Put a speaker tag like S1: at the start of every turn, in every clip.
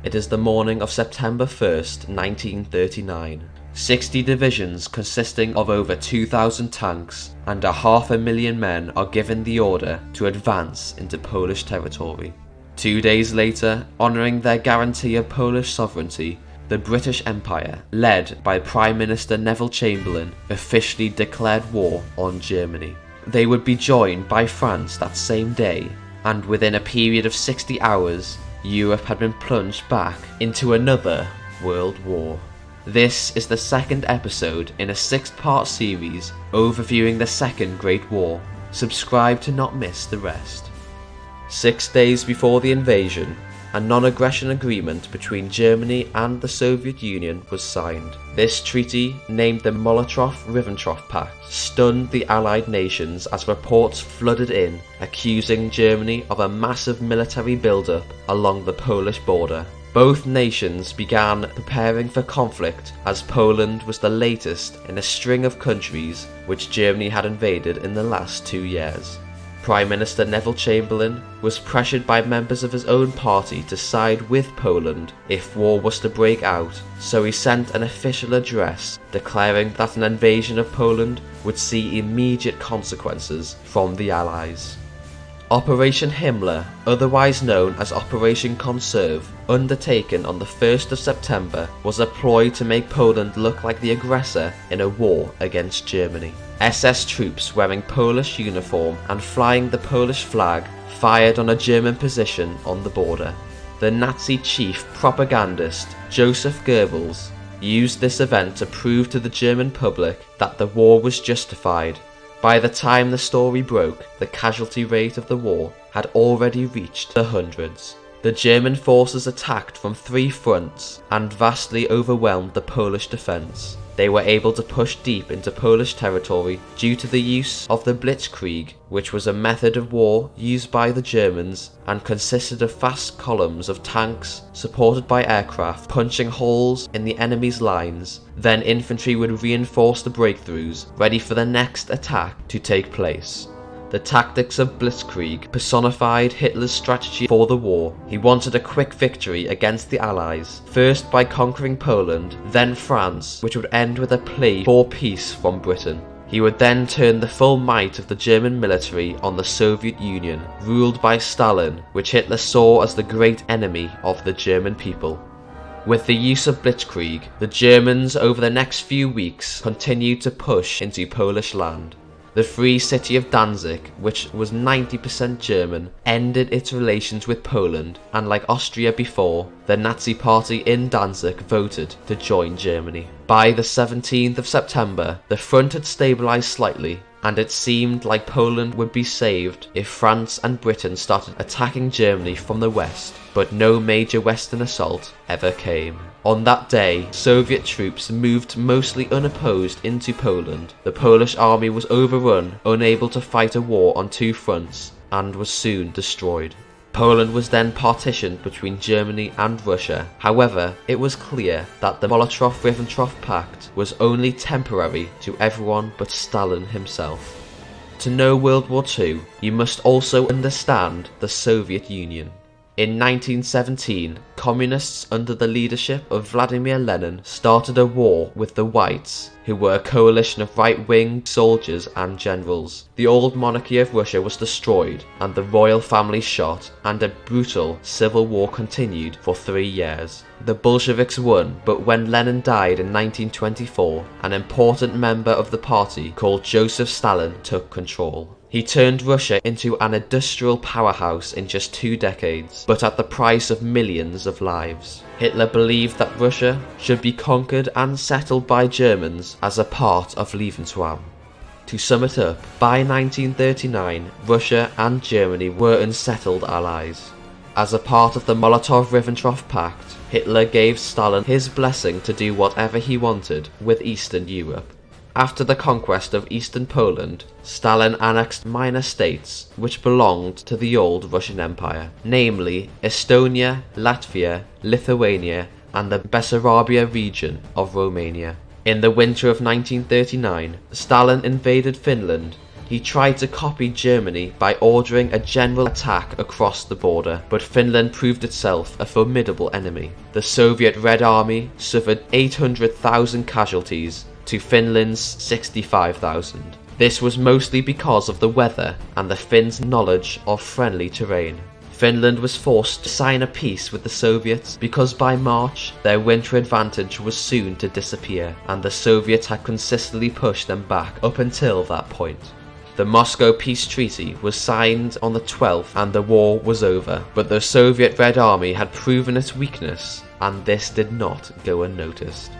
S1: It is the morning of September 1st, 1939. 60 divisions consisting of over 2,000 tanks and 500,000 men are given the order to advance into Polish territory. 2 days later, honouring their guarantee of Polish sovereignty, the British Empire, led by Prime Minister Neville Chamberlain, officially declared war on Germany. They would be joined by France that same day, and within a period of 60 hours, Europe had been plunged back into another world war. This is the second episode in a 6-part series overviewing the Second Great War. Subscribe to not miss the rest. 6 days before the invasion, a non-aggression agreement between Germany and the Soviet Union was signed. This treaty, named the Molotov-Ribbentrop Pact, stunned the Allied nations as reports flooded in, accusing Germany of a massive military build-up along the Polish border. Both nations began preparing for conflict as Poland was the latest in a string of countries which Germany had invaded in the last 2 years. Prime Minister Neville Chamberlain was pressured by members of his own party to side with Poland if war was to break out, so he sent an official address declaring that an invasion of Poland would see immediate consequences from the Allies. Operation Himmler, otherwise known as Operation Conserve, undertaken on the 1st of September, was a ploy to make Poland look like the aggressor in a war against Germany. SS troops wearing Polish uniform and flying the Polish flag fired on a German position on the border. The Nazi chief propagandist Joseph Goebbels used this event to prove to the German public that the war was justified. By the time the story broke, the casualty rate of the war had already reached the hundreds. The German forces attacked from 3 fronts and vastly overwhelmed the Polish defence. They were able to push deep into Polish territory due to the use of the Blitzkrieg, which was a method of war used by the Germans and consisted of fast columns of tanks supported by aircraft punching holes in the enemy's lines. Then infantry would reinforce the breakthroughs, ready for the next attack to take place. The tactics of Blitzkrieg personified Hitler's strategy for the war. He wanted a quick victory against the Allies, first by conquering Poland, then France, which would end with a plea for peace from Britain. He would then turn the full might of the German military on the Soviet Union, ruled by Stalin, which Hitler saw as the great enemy of the German people. With the use of Blitzkrieg, the Germans over the next few weeks continued to push into Polish land. The free city of Danzig, which was 90% German, ended its relations with Poland, and like Austria before, the Nazi party in Danzig voted to join Germany. By the 17th of September, the front had stabilised slightly, and it seemed like Poland would be saved if France and Britain started attacking Germany from the west, but no major western assault ever came. On that day, Soviet troops moved mostly unopposed into Poland. The Polish army was overrun, unable to fight a war on 2 fronts, and was soon destroyed. Poland was then partitioned between Germany and Russia. However, it was clear that the Molotov-Ribbentrop Pact was only temporary to everyone but Stalin himself. To know World War II, you must also understand the Soviet Union. In 1917, communists under the leadership of Vladimir Lenin started a war with the Whites, who were a coalition of right-wing soldiers and generals. The old monarchy of Russia was destroyed, and the royal family shot, and a brutal civil war continued for 3 years. The Bolsheviks won, but when Lenin died in 1924, an important member of the party called Joseph Stalin took control. He turned Russia into an industrial powerhouse in just 2 decades, but at the price of millions of lives. Hitler believed that Russia should be conquered and settled by Germans as a part of Lebensraum. To sum it up, by 1939, Russia and Germany were unsettled allies. As a part of the Molotov-Ribbentrop Pact, Hitler gave Stalin his blessing to do whatever he wanted with Eastern Europe. After the conquest of eastern Poland, Stalin annexed minor states which belonged to the old Russian Empire, namely Estonia, Latvia, Lithuania, and the Bessarabia region of Romania. In the winter of 1939, Stalin invaded Finland, He tried to copy Germany by ordering a general attack across the border, but Finland proved itself a formidable enemy. The Soviet Red Army suffered 800,000 casualties to Finland's 65,000. This was mostly because of the weather and the Finns' knowledge of friendly terrain. Finland was forced to sign a peace with the Soviets because by March their winter advantage was soon to disappear, and the Soviets had consistently pushed them back up until that point. The Moscow Peace Treaty was signed on the 12th and the war was over, but the Soviet Red Army had proven its weakness, and this did not go unnoticed.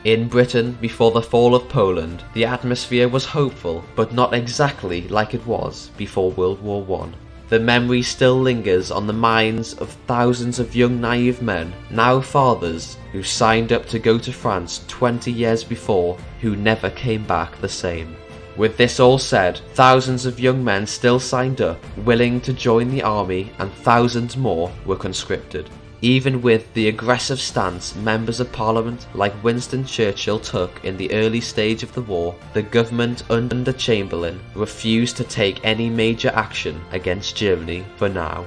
S1: In Britain, before the fall of Poland, the atmosphere was hopeful, but not exactly like it was before World War I. The memory still lingers on the minds of thousands of young naive men, now fathers, who signed up to go to France 20 years before, who never came back the same. With this all said, thousands of young men still signed up, willing to join the army, and thousands more were conscripted. Even with the aggressive stance members of Parliament like Winston Churchill took in the early stage of the war, the government under Chamberlain refused to take any major action against Germany for now.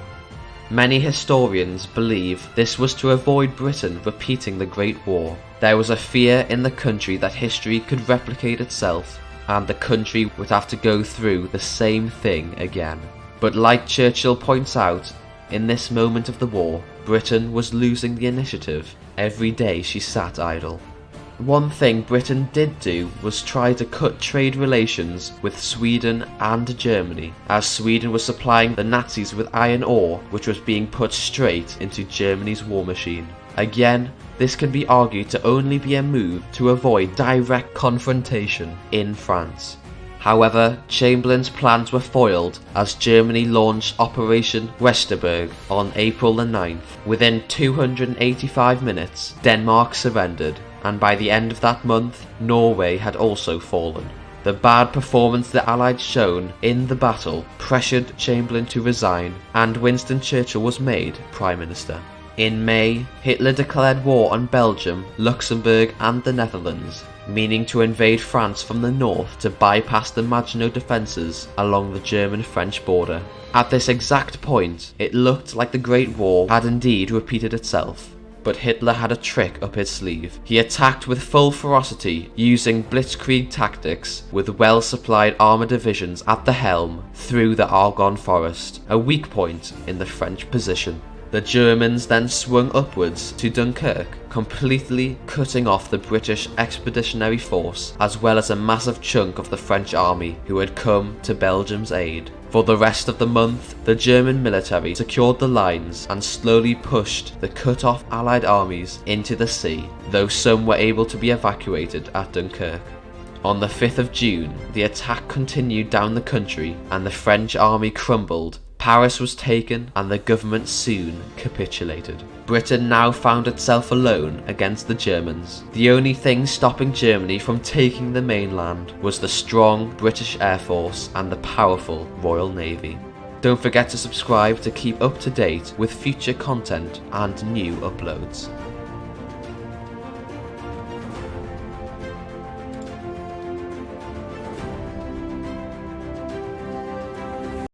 S1: Many historians believe this was to avoid Britain repeating the Great War. There was a fear in the country that history could replicate itself, and the country would have to go through the same thing again. But like Churchill points out, in this moment of the war, Britain was losing the initiative every day she sat idle. One thing Britain did do was try to cut trade relations with Sweden and Germany, as Sweden was supplying the Nazis with iron ore which was being put straight into Germany's war machine. Again, this can be argued to only be a move to avoid direct confrontation in France. However, Chamberlain's plans were foiled as Germany launched Operation Westerberg on April the 9th. Within 285 minutes, Denmark surrendered, and by the end of that month, Norway had also fallen. The bad performance the Allies shown in the battle pressured Chamberlain to resign, and Winston Churchill was made Prime Minister. In May, Hitler declared war on Belgium, Luxembourg and the Netherlands, meaning to invade France from the north to bypass the Maginot defences along the German-French border. At this exact point, it looked like the Great War had indeed repeated itself. But Hitler had a trick up his sleeve. He attacked with full ferocity, using Blitzkrieg tactics, with well-supplied armoured divisions at the helm through the Argonne Forest, a weak point in the French position. The Germans then swung upwards to Dunkirk, completely cutting off the British Expeditionary Force, as well as a massive chunk of the French army who had come to Belgium's aid. For the rest of the month, the German military secured the lines and slowly pushed the cut-off Allied armies into the sea, though some were able to be evacuated at Dunkirk. On the 5th of June, the attack continued down the country and the French army crumbled. Paris was taken and the government soon capitulated. Britain now found itself alone against the Germans. The only thing stopping Germany from taking the mainland was the strong British Air Force and the powerful Royal Navy. Don't forget to subscribe to keep up to date with future content and new uploads.